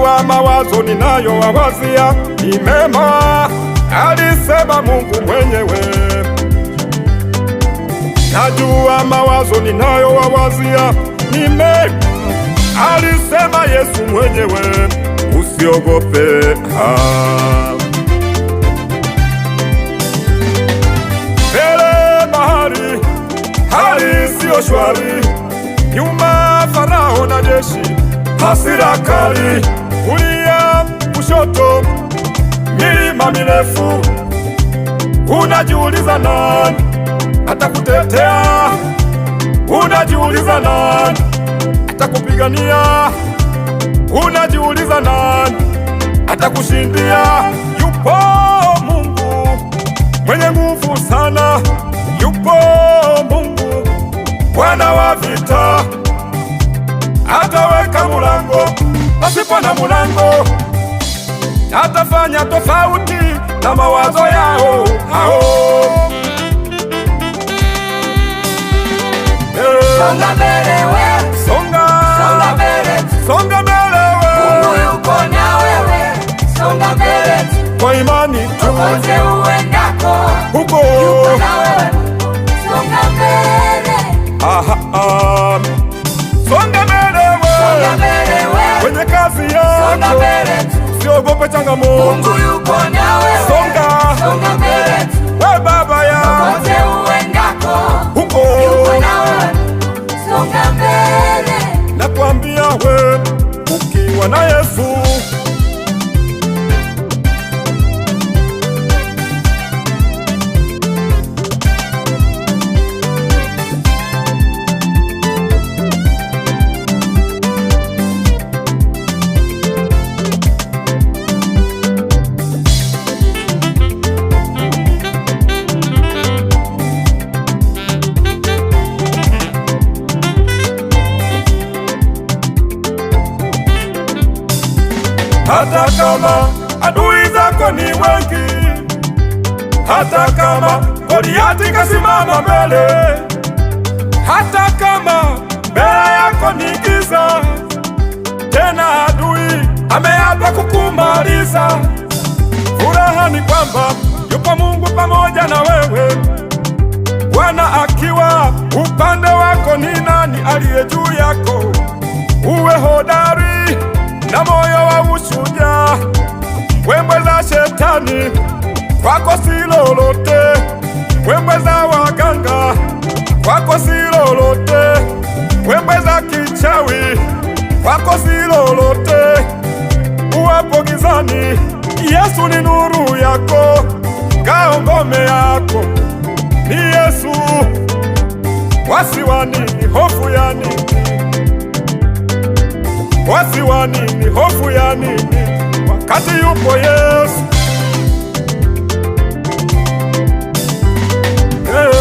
najua mawazo ninayowawazia ni mema, alisema Mungu mwenyewe. Najua mawazo ninayowawazia ni mema, alisema Yesu mwenyewe. Usiogope, mbele bahari hali siyo shwari, nyuma Farao na jeshi, hasira kali, kulia kushoto, milima mirefu. Unajiuliza nani atakutetea? Unajiuliza nani atakupigania? Unajiuliza nani atakushindia? Yupo Mungu mwenye nguvu sana, yupo Mungu Bwana wa vita. Ataweka mulango pasipo na mulango, atafanya tofauti na mawazo yao hao. Songa mbele we, songa mbele, songa mbele we, Mungu yuko na wewe. Songa mbele kwa imani tu, kokote uendako, huko yuko na wewe. Songa mbele, songa mbele we, kwenye kazi yako, usiogope changamoto, Mungu yuko na wewe. Songa mbele we baba ya kokote uendako, huko yuko na wewe. Songa mbele, nakwambia we, ukiwa na Yesu hata kama adui zako ni wengi, hata kama Goliati kasimama mbele, hata kama mbele yako ni giza, tena adui ameapa kukumaliza, furaha ni kwamba yupo Mungu pamoja na wewe. Bwana akiwa upande wako, ni nani aliye juu yako? Uwe hodari na moyo wa ushujaa. Mbwembwe za shetani kwako si lolote, mbwembwe za waganga kwako si lolote, mbwembwe za kichawi kwako si lolote. Uwapo gizani, Yesu ni nuru yako, ngao ngome yako ni Yesu. Wasi wa nini? Hofu ya nini? Wasi wa nini? Hofu ya nini? Wakati yupo Yesu.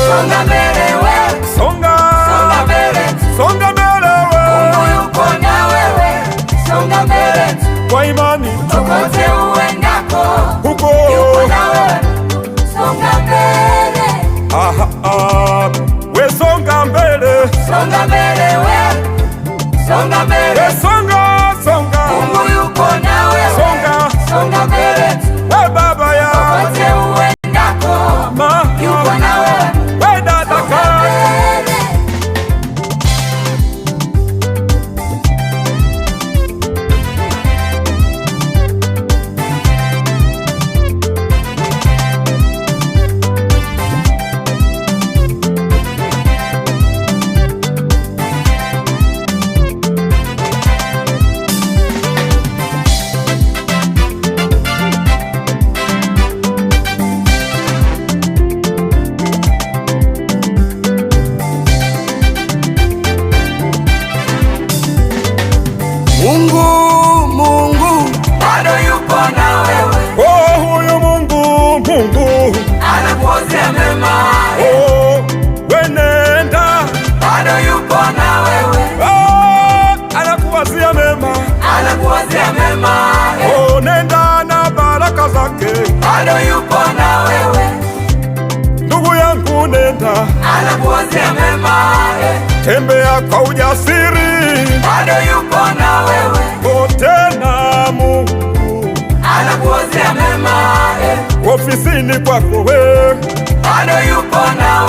songa mbele we, Songa mbele, songa mbele we, Mungu yuko na wewe. Songa mbele kwa imani kokote uendako, huko yuko na wewe. Songa mbele, we songa mbele, songa mbele we, songa mbele, songa Mungu yuko na wewe. Songa mbele we baba ya kokote uendako, yuko na wewe. we dada Songa mbele, Mungu bado yuko na wewe. oh, huyu Mungu Anakuozea mema, we nenda, bado yuko na wewe. anakuwazia mema, Anakuozea mema, nenda na baraka zake. bado yuko na wewe. Ndugu yangu kunenda, anakuwazia mema. tembea kwa ujasiri, bado yupo na wewe. tena Mungu anakuwazia mema. ofisini kwako wewe, bado yupo na